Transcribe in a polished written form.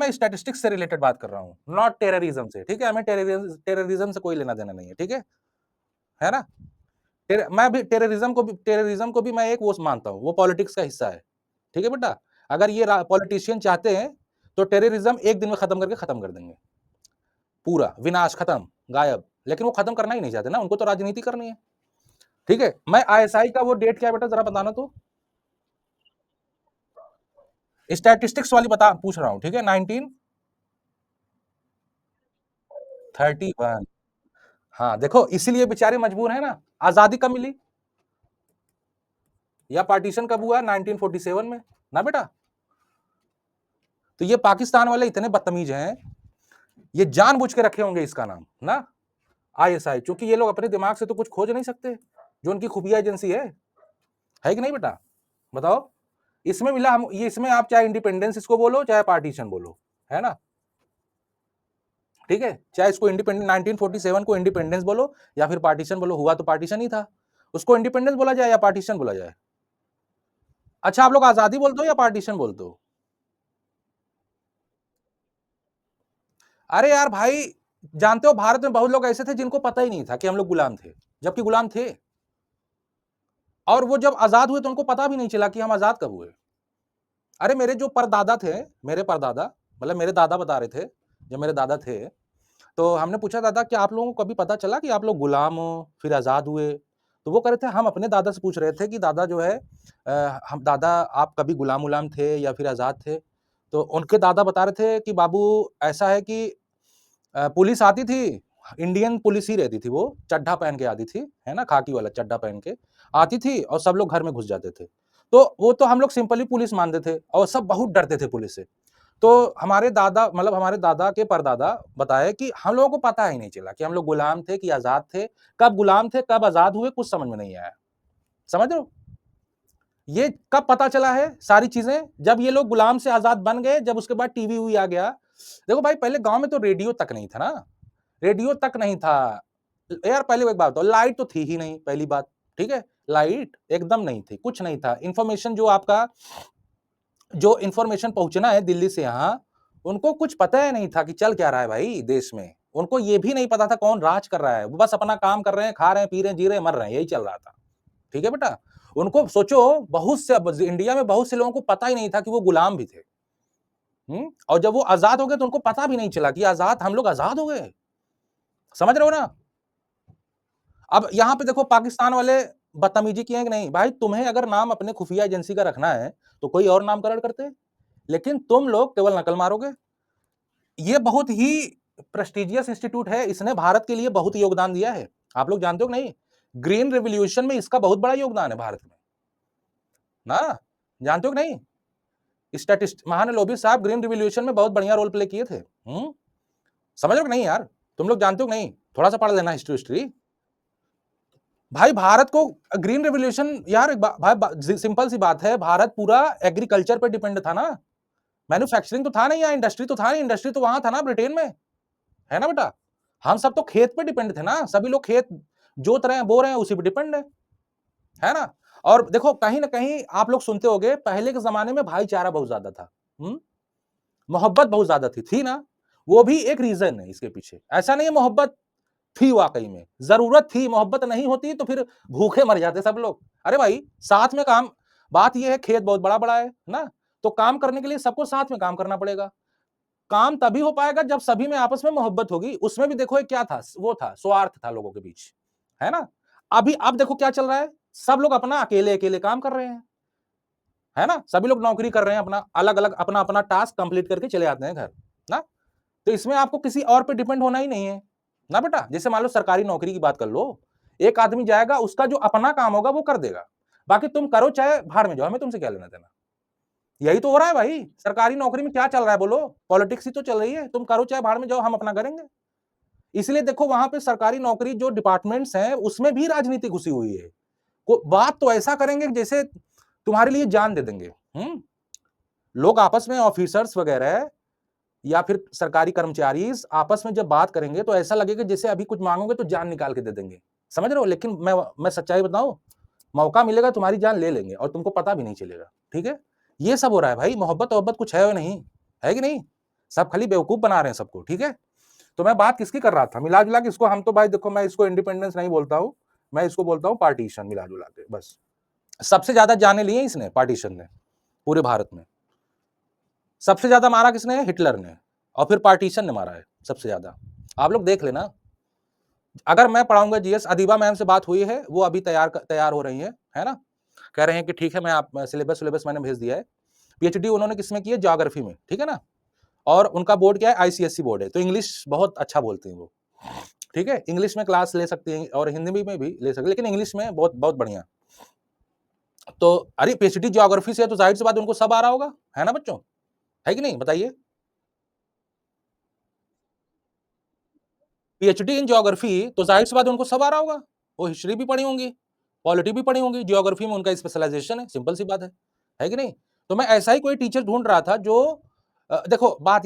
मैं स्टैटिस्टिक्स से रिलेटेड बात कर रहा हूँ, नॉट टेररिज्म से, ठीक है? हमें टेररिज्म से कोई लेना देना नहीं है, ठीक है ना? मैं भी टेररिज्म को भी मैं एक वो मानता हूँ, वो पॉलिटिक्स का हिस्सा है, ठीक है बेटा? अगर ये पॉलिटिशियन चाहते हैं तो टेररिज्म एक दिन में खत्म करके खत्म कर देंगे, पूरा विनाश खत्म, गायब। लेकिन वो खत्म करना ही नहीं चाहते ना, उनको तो राजनीति करनी है, ठीक है? मैं आईएसआई का वो डेट क्या है बेटा, जरा बताना तो। स्टैटिस्टिक्स वाली बता पूछ रहा हूँ, ठीक है? 1931। हाँ, देखो इसीलिए बेचारे मजबूर हैं ना। आजादी कब मिली या पार्टीशन कब हुआ? 1947 में ना बेटा। तो ये पाकिस्तान वाले इतने बदतमीज हैं, ये जानबूझ के रखे होंगे इसका नाम ना आईएसआई, क्योंकि ये लोग अपने दिमाग से तो कुछ खोज नहीं सकते, जो उनकी खुफिया एजेंसी है कि नहीं बेटा? बताओ। इसमें मिला हम ये, इसमें आप चाहे इंडिपेंडेंस इसको बोलो चाहे पार्टीशन बोलो, है ना? ठीक है, चाहे इसको इंडिपेंडेंस 1947 को इंडिपेंडेंस बोलो या फिर पार्टीशन बोलो, हुआ तो पार्टीशन ही था। उसको इंडिपेंडेंस बोला जाए या पार्टीशन बोला जाए? अच्छा, आप लोग आजादी बोलते हो या पार्टीशन बोलते हो? अरे यार भाई, जानते हो भारत में बहुत लोग ऐसे थे जिनको पता ही नहीं था कि हम लोग गुलाम थे, जबकि गुलाम थे। और वो जब आजाद हुए तो उनको पता भी नहीं चला कि हम आजाद कब हुए। अरे मेरे जो परदादा थे, मेरे परदादा, मतलब मेरे दादा बता रहे थे, जब मेरे दादा थे, तो हमने पूछा, दादा क्या आप लोगों को कभी पता चला कि आप लोग गुलाम हो फिर आजाद हुए? तो वो कह रहे थे, हम अपने दादा से पूछ रहे थे कि दादा जो है हम दादा आप कभी गुलाम उलाम थे या फिर आजाद थे? तो उनके दादा बता रहे थे कि बाबू ऐसा है कि पुलिस आती थी, इंडियन पुलिस ही रहती थी, वो चड्ढा पहन के आती थी, है ना? खाकी वाला चड्ढा पहन के आती थी और सब लोग घर में घुस जाते थे। तो वो तो हम लोग सिंपली पुलिस मानते थे और सब बहुत डरते थे पुलिस से। तो हमारे दादा, मतलब हमारे दादा के परदादा बताए कि हम लोगों को पता ही नहीं चला कि हम लोग गुलाम थे कि आजाद थे, कब गुलाम थे कब आजाद हुए कुछ समझ में नहीं आया। समझ रहे हो? ये कब पता चला है सारी चीजें? जब ये लोग गुलाम से आजाद बन गए, जब उसके बाद टीवी हुई आ गया। देखो भाई, पहले गांव में तो रेडियो तक नहीं था ना, रेडियो तक नहीं था यार। पहले एक बात बताओ, लाइट तो थी ही नहीं, पहली बात, ठीक है? लाइट एकदम नहीं थी, कुछ नहीं था। इंफॉर्मेशन जो आपका, जो इंफॉर्मेशन पहुंचना है दिल्ली से यहाँ, उनको कुछ पता ही नहीं था कि चल क्या रहा है भाई देश में। उनको ये भी नहीं पता था कौन राज कर रहा है, वो बस अपना काम कर रहे हैं, खा रहे हैं, पी रहे हैं, जी रहे हैं, मर रहे हैं, यही चल रहा था। ठीक है बेटा? उनको सोचो, बहुत से इंडिया में बहुत से लोगों को पता ही नहीं था कि वो गुलाम भी थे। और जब वो आजाद हो गए तो उनको पता भी नहीं चला कि आजाद, हम लोग आजाद हो गए। समझ रहे हो ना? अब यहाँ पे देखो पाकिस्तान वाले बदतमीजी किए कि नहीं भाई, तुम्हें अगर नाम अपने खुफिया एजेंसी का रखना है तो कोई और नामकरण करते, लेकिन तुम लोग केवल नकल मारोगे। ये बहुत ही प्रेस्टिजियस इंस्टीट्यूट है, इसने भारत के लिए बहुत योगदान दिया है। आप लोग जानते हो कि नहीं? ग्रीन रेवोल्यूशन में इसका बहुत बड़ा योगदान है भारत में ना, जानते हो कि नहीं? स्टैटिस्ट महानलोबी साहब ग्रीन रिवॉल्यूशन में बहुत बढ़िया रोल प्ले किए थे। समझ रहे हो कि नहीं यार? तुम लोग जानते हो कि नहीं? थोड़ा सा पढ़ लेना हिस्ट्री हिस्ट्री। भाई भारत को ग्रीन रिवॉल्यूशन यार, भाई सिंपल सी बात है, भारत पूरा एग्रीकल्चर पे डिपेंड था ना। मैन्युफैक्चरिंग तो था नहीं, या इंडस्ट्री तो था नहीं, इंडस्ट्री तो वहां था ना ब्रिटेन में, है ना बेटा? हम सब तो खेत पे डिपेंड थे ना, सभी लोग खेत जोत रहे हैं, बो रहे हैं, उसी पे डिपेंड है ना? और देखो कहीं ना कहीं आप लोग सुनते होंगे, पहले के जमाने में भाईचारा बहुत ज्यादा था, मोहब्बत बहुत ज्यादा थी ना? वो भी एक रीजन है इसके पीछे। ऐसा नहीं है मोहब्बत थी, वाकई में जरूरत थी, मोहब्बत नहीं होती तो फिर भूखे मर जाते सब लोग। अरे भाई साथ में काम, बात यह है खेत बहुत बड़ा बड़ा है ना, तो काम करने के लिए सबको साथ में काम करना पड़ेगा। काम तभी हो पाएगा जब सभी में आपस में मोहब्बत होगी। उसमें भी देखो क्या था, वो था स्वार्थ था लोगों के बीच, है ना? अभी अब देखो क्या चल रहा है, सब लोग अपना अकेले अकेले काम कर रहे हैं, है ना? सभी लोग नौकरी कर रहे हैं, अपना अलग अलग अपना अपना टास्क कंप्लीट करके चले आते हैं घर ना। तो इसमें आपको किसी और पे डिपेंड होना ही नहीं है ना बेटा। जैसे मान लो सरकारी नौकरी की बात कर लो, एक आदमी जाएगा, उसका जो अपना काम होगा वो कर देगा, बाकी तुम करो चाहे भाड़ में जाओ, हमें तुमसे क्या लेना देना। यही तो हो रहा है भाई, सरकारी नौकरी में क्या चल रहा है बोलो? पॉलिटिक्स ही तो चल रही है, तुम करो चाहे भाड़ में जाओ, हम अपना करेंगे। इसलिए देखो वहां पे सरकारी नौकरी जो डिपार्टमेंट्स हैं उसमें भी राजनीति घुसी हुई है। बात तो ऐसा करेंगे जैसे तुम्हारे लिए जान दे देंगे। लोग आपस में, ऑफिसर्स वगैरह या फिर सरकारी कर्मचारी आपस में जब बात करेंगे तो ऐसा लगेगा जैसे अभी कुछ मांगोगे तो जान निकाल के दे देंगे। समझ रहे हो? लेकिन मैं सच्चाई बताऊं, मौका मिलेगा तुम्हारी जान ले लेंगे और तुमको पता भी नहीं चलेगा। ठीक है? ये सब हो रहा है भाई, मोहब्बत मोहब्बत कुछ है नहीं, है कि नहीं? सब खाली बेवकूफ बना रहे हैं सबको, ठीक है। तो मैं बात किसकी कर रहा था, मिला जुला के इसको हम तो भाई देखो, मैं इसको इंडिपेंडेंस नहीं बोलता हूं, मैं इसको बोलता हूं पार्टीशन, मिला जुला के बस। सबसे ज्यादा जाने लिए इसने पार्टीशन ने पूरे भारत में। सबसे ज्यादा मारा किसने, हिटलर ने, और फिर पार्टीशन ने मारा है सबसे ज्यादा। आप लोग देख लेना, अगर मैं पढ़ाऊंगा जीएस, अदीबा मैम से बात हुई है, वो अभी तैयार हो रही है ना, कह रहे हैं कि ठीक है, मैं आप सिलेबस मैंने भेज दिया है। पीएचडी उन्होंने किसमें की है, ज्योग्राफी में, ठीक है ना। और उनका बोर्ड क्या है, आईसीएसई बोर्ड है, तो इंग्लिश बहुत अच्छा बोलते हैं वो, ठीक है। इंग्लिश में क्लास ले सकते हैं और हिंदी में भी ले सकते हैं, लेकिन इंग्लिश में बहुत बहुत बढ़िया। तो अरे पीएचडी ज्योग्राफी से है तो जाहिर सी बात उनको सब आ रहा होगा, है ना बच्चों, है कि नहीं, बताइए। पीएचडी इन ज्योग्राफी तो जाहिर सी बात उनको सब आ रहा होगा, वो हिस्ट्री भी पढ़ी होंगी, पॉलिटी भी पढ़ी होंगी, ज्योग्राफी में उनका स्पेशलाइजेशन है, सिंपल सी बात है कि नहीं। तो मैं ऐसा ही कोई टीचर ढूंढ रहा था जो देखो बात